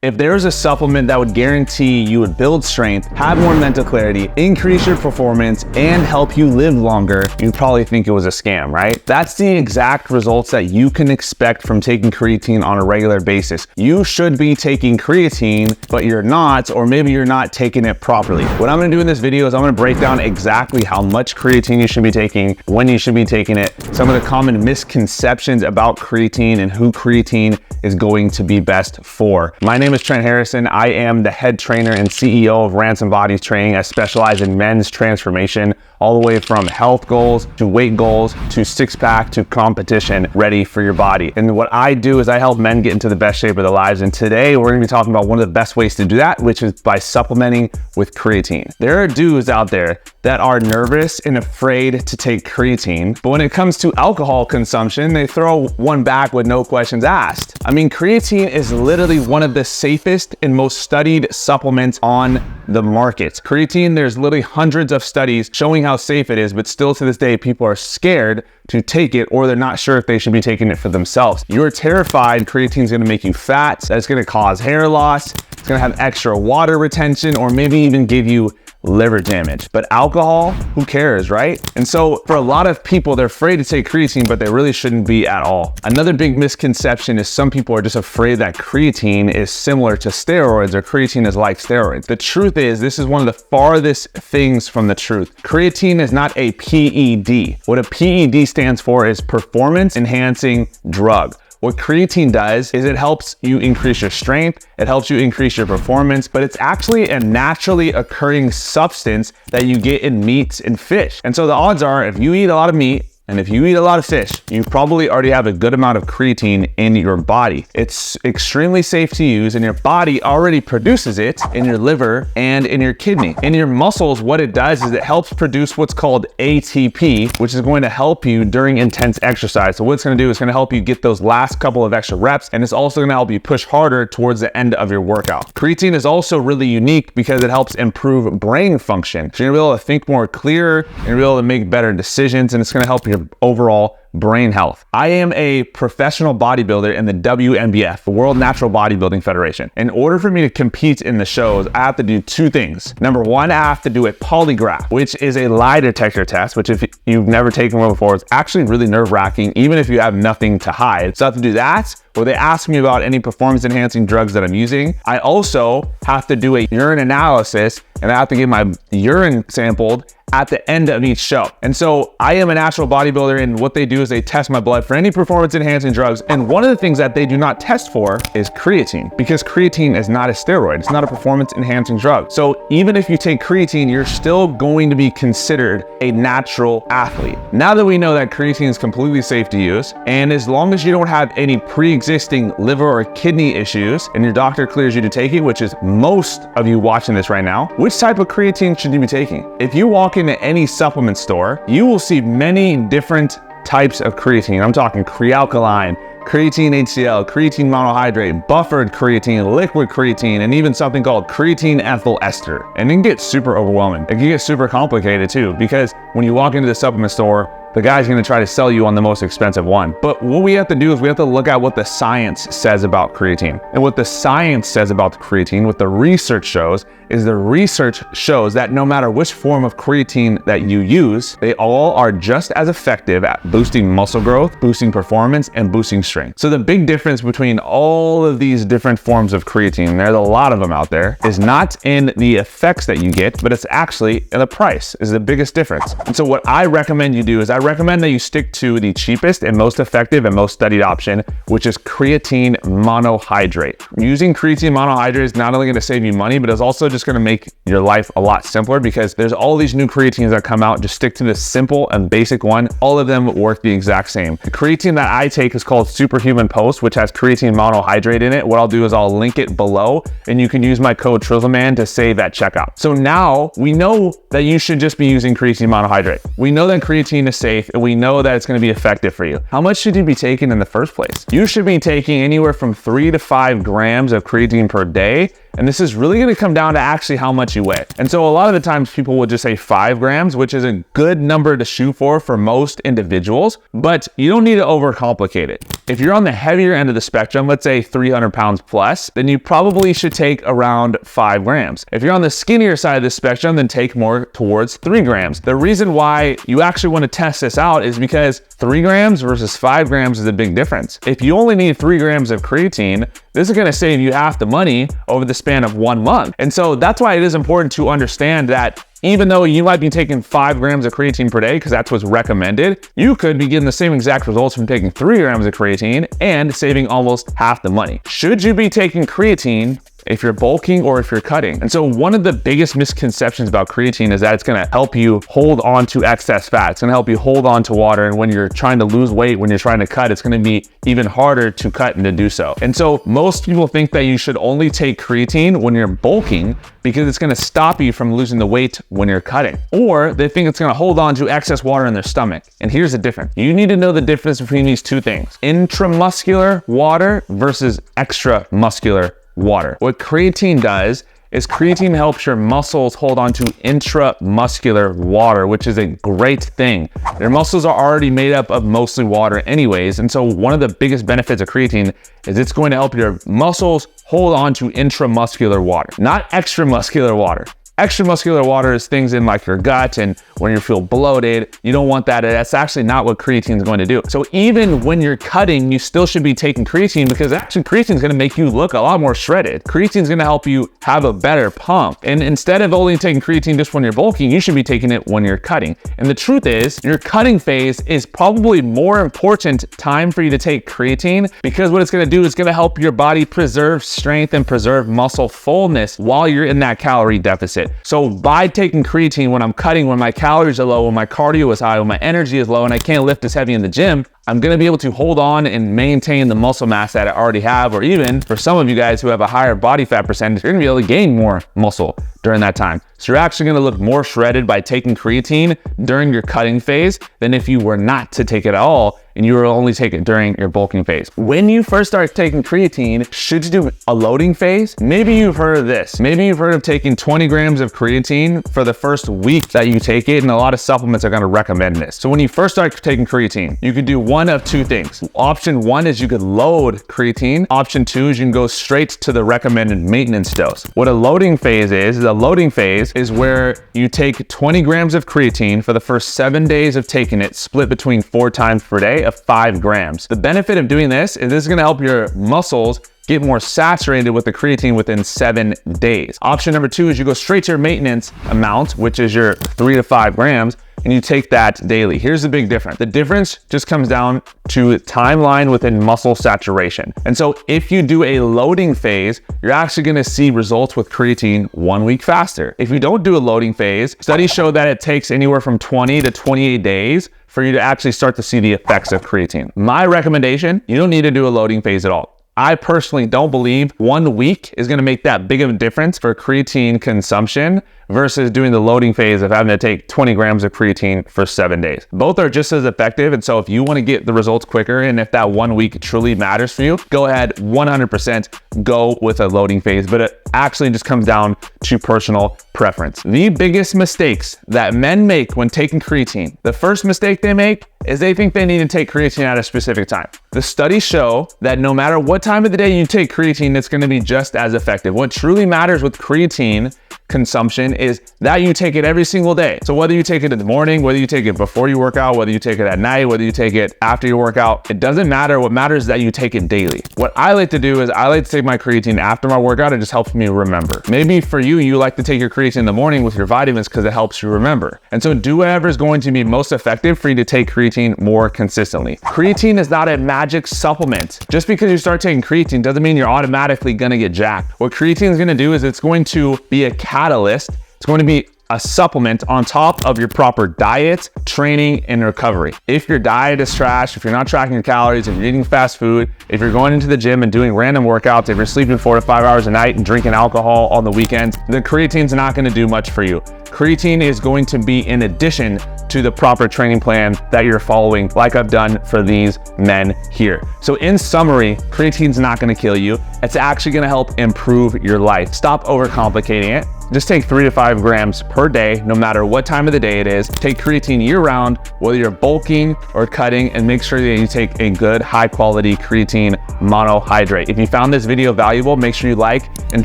If there was a supplement that would guarantee you would build strength, have more mental clarity, increase your performance, and help you live longer, you'd probably think it was a scam, right? That's the exact results that you can expect from taking creatine on a regular basis. You should be taking creatine, but you're not, or maybe you're not taking it properly. What I'm gonna do in this video is I'm gonna break down exactly how much creatine you should be taking, when you should be taking it, some of the common misconceptions about creatine and who creatine is going to be best for. My name is Trent Harrison. I am the head trainer and CEO of Ransom Bodies Training. I specialize in men's transformation, all the way from health goals to weight goals to six-pack to competition ready for your body. And what I do is I help men get into the best shape of their lives. And today we're gonna be talking about one of the best ways to do that, which is by supplementing with creatine. There are dudes out there that are nervous and afraid to take creatine, but when it comes to alcohol consumption, they throw one back with no questions asked. I mean, creatine is literally one of the safest and most studied supplements on the market. Creatine, there's literally hundreds of studies showing how safe it is, but still to this day, people are scared to take it, or they're not sure if they should be taking it for themselves. You're terrified creatine is gonna make you fat, that's gonna cause hair loss, it's gonna have extra water retention, or maybe even give you liver damage. But alcohol, who cares, right? And so for a lot of people, they're afraid to take creatine, but they really shouldn't be at all. Another big misconception is some people are just afraid that creatine is similar to steroids, or creatine is like steroids. The truth is, this is one of the farthest things from the truth. Creatine is not a PED. What a PED stands for is performance enhancing drug. What creatine does is it helps you increase your strength, it helps you increase your performance, but it's actually a naturally occurring substance that you get in meats and fish. And so the odds are, if you eat a lot of meat, and if you eat a lot of fish, you probably already have a good amount of creatine in your body. It's extremely safe to use, and your body already produces it in your liver and in your kidney. In your muscles, what it does is it helps produce what's called ATP, which is going to help you during intense exercise. So what it's gonna do is gonna help you get those last couple of extra reps, and it's also gonna help you push harder towards the end of your workout. Creatine is also really unique because it helps improve brain function. So you're gonna be able to think more clear, and you're able to make better decisions, and it's gonna help your overall brain health. I am a professional bodybuilder in the WNBF, the World Natural Bodybuilding Federation. In order for me to compete in the shows, I have to do two things. Number one, I have to do a polygraph, which is a lie detector test, which if you've never taken one before, it's actually really nerve-wracking, even if you have nothing to hide. So I have to do that, where they ask me about any performance enhancing drugs that I'm using. I also have to do a urine analysis, and I have to get my urine sampled at the end of each show. And so I am a natural bodybuilder, and what they do is they test my blood for any performance enhancing drugs. And one of the things that they do not test for is creatine, because creatine is not a steroid. It's not a performance enhancing drug. So even if you take creatine, you're still going to be considered a natural athlete. Now that we know that creatine is completely safe to use, and as long as you don't have any pre-existing liver or kidney issues, and your doctor clears you to take it, which is most of you watching this right now, which type of creatine should you be taking? If you walk into any supplement store, you will see many different types of creatine. I'm talking Crealkaline, creatine HCl, creatine monohydrate, buffered creatine, liquid creatine, and even something called creatine ethyl ester. And it can get super overwhelming. It can get super complicated too, because when you walk into the supplement store, the guy's gonna try to sell you on the most expensive one. But what we have to do is we have to look at what the science says about creatine. And what the science says about the creatine, what the research shows, is the research shows that no matter which form of creatine that you use, they all are just as effective at boosting muscle growth, boosting performance, and boosting strength. So the big difference between all of these different forms of creatine, there's a lot of them out there, is not in the effects that you get, but it's actually in the price is the biggest difference. And so what I recommend you do is I recommend that you stick to the cheapest and most effective and most studied option, which is creatine monohydrate. Using creatine monohydrate is not only going to save you money, but it's also just going to make your life a lot simpler, because there's all these new creatines that come out. Just stick to this simple and basic one. All of them work the exact same. The creatine that I take is called Superhuman Post, which has creatine monohydrate in it. What I'll do is I'll link it below, and you can use my code TRIZZLEMAN to save at checkout. So now we know that you should just be using creatine monohydrate. We know that creatine is safe, and we know that it's going to be effective for you. How much should you be taking in the first place? You should be taking anywhere from 3 to 5 grams of creatine per day, And this is really gonna come down to actually how much you weigh. And so a lot of the times people will just say 5 grams, which is a good number to shoot for most individuals, but you don't need to overcomplicate it. If you're on the heavier end of the spectrum, let's say 300 pounds plus, then you probably should take around 5 grams. If you're on the skinnier side of the spectrum, then take more towards 3 grams. The reason why you actually want to test this out is because 3 grams versus 5 grams is a big difference. If you only need 3 grams of creatine, this is going to save you half the money over the span of 1 month. And so that's why it is important to understand that even though you might be taking 5 grams of creatine per day, because that's what's recommended, you could be getting the same exact results from taking 3 grams of creatine and saving almost half the money. Should you be taking creatine if you're bulking or if you're cutting? And so one of the biggest misconceptions about creatine is that it's gonna help you hold on to excess fat. It's gonna help you hold on to water. And when you're trying to lose weight, when you're trying to cut, it's gonna be even harder to cut and to do so. And so most people think that you should only take creatine when you're bulking because it's gonna stop you from losing the weight when you're cutting. Or they think it's gonna hold on to excess water in their stomach. And here's the difference. You need to know the difference between these two things: intramuscular water versus extramuscular water. What creatine does is creatine helps your muscles hold on to intramuscular water, which is a great thing. Your muscles are already made up of mostly water anyways. And so one of the biggest benefits of creatine is it's going to help your muscles hold on to intramuscular water, not extramuscular water. Extramuscular water is things in like your gut, and when you feel bloated, you don't want that. That's actually not what creatine is going to do. So even when you're cutting, you still should be taking creatine, because actually creatine is going to make you look a lot more shredded. Creatine is going to help you have a better pump. And instead of only taking creatine just when you're bulking, you should be taking it when you're cutting. And the truth is, your cutting phase is probably more important time for you to take creatine, because what it's going to do is going to help your body preserve strength and preserve muscle fullness while you're in that calorie deficit. So by taking creatine when I'm cutting, when my calories are low, when my cardio is high, when my energy is low, and I can't lift as heavy in the gym, I'm gonna be able to hold on and maintain the muscle mass that I already have. Or even for some of you guys who have a higher body fat percentage, you're gonna be able to gain more muscle during that time. So you're actually gonna look more shredded by taking creatine during your cutting phase than if you were not to take it at all and you were only take it during your bulking phase. When you first start taking creatine, should you do a loading phase? Maybe you've heard of this. Maybe you've heard of taking 20 grams of creatine for the first week that you take it, and a lot of supplements are gonna recommend this. So when you first start taking creatine, you could do one of two things. Option one is you could load creatine. Option two is you can go straight to the recommended maintenance dose. What a loading phase is a loading phase is where you take 20 grams of creatine for the first 7 days of taking it, split between 4 times per day of 5 grams. The benefit of doing this is this is gonna help your muscles get more saturated with the creatine within 7 days. Option number two is you go straight to your maintenance amount, which is your 3 to 5 grams, and you take that daily. Here's the big difference. The difference just comes down to timeline within muscle saturation. And so if you do a loading phase, you're actually gonna see results with creatine 1 week faster. If you don't do a loading phase, studies show that it takes anywhere from 20 to 28 days for you to actually start to see the effects of creatine. My recommendation, you don't need to do a loading phase at all. I personally don't believe 1 week is gonna make that big of a difference for creatine consumption versus doing the loading phase of having to take 20 grams of creatine for 7 days. Both are just as effective. And so if you wanna get the results quicker, and if that 1 week truly matters for you, go ahead, 100% go with a loading phase. But it actually just comes down to personal preference. The biggest mistakes that men make when taking creatine, the first mistake they make is they think they need to take creatine at a specific time. The studies show that no matter what time of the day you take creatine, it's gonna be just as effective. What truly matters with creatine consumption is that you take it every single day. So whether you take it in the morning, whether you take it before you work out, whether you take it at night, whether you take it after your workout, it doesn't matter. What matters is that you take it daily. What I like to do is I like to take my creatine after my workout. It just helps me remember. Maybe for you, you like to take your creatine in the morning with your vitamins because it helps you remember. And so do whatever is going to be most effective for you to take creatine more consistently. Creatine is not a magic supplement. Just because you start taking creatine doesn't mean you're automatically gonna get jacked. What creatine is gonna do is it's going to be a catalyst. It's going to be a supplement on top of your proper diet, training, and recovery. If your diet is trash, if you're not tracking your calories, if you're eating fast food, if you're going into the gym and doing random workouts, if you're sleeping 4 to 5 hours a night and drinking alcohol on the weekends, then creatine's not gonna do much for you. Creatine is going to be in addition to the proper training plan that you're following, like I've done for these men here. So in summary, creatine's not gonna kill you. It's actually gonna help improve your life. Stop overcomplicating it. Just take 3 to 5 grams per day, no matter what time of the day it is. Take creatine year round, whether you're bulking or cutting, and make sure that you take a good, high quality creatine monohydrate. If you found this video valuable, make sure you like and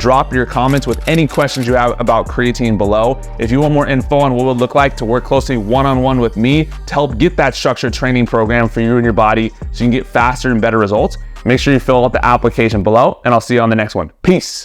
drop your comments with any questions you have about creatine below. If you want more info on what it would look like to work closely one-on-one with me to help get that structured training program for you and your body so you can get faster and better results, make sure you fill out the application below, and I'll see you on the next one. Peace.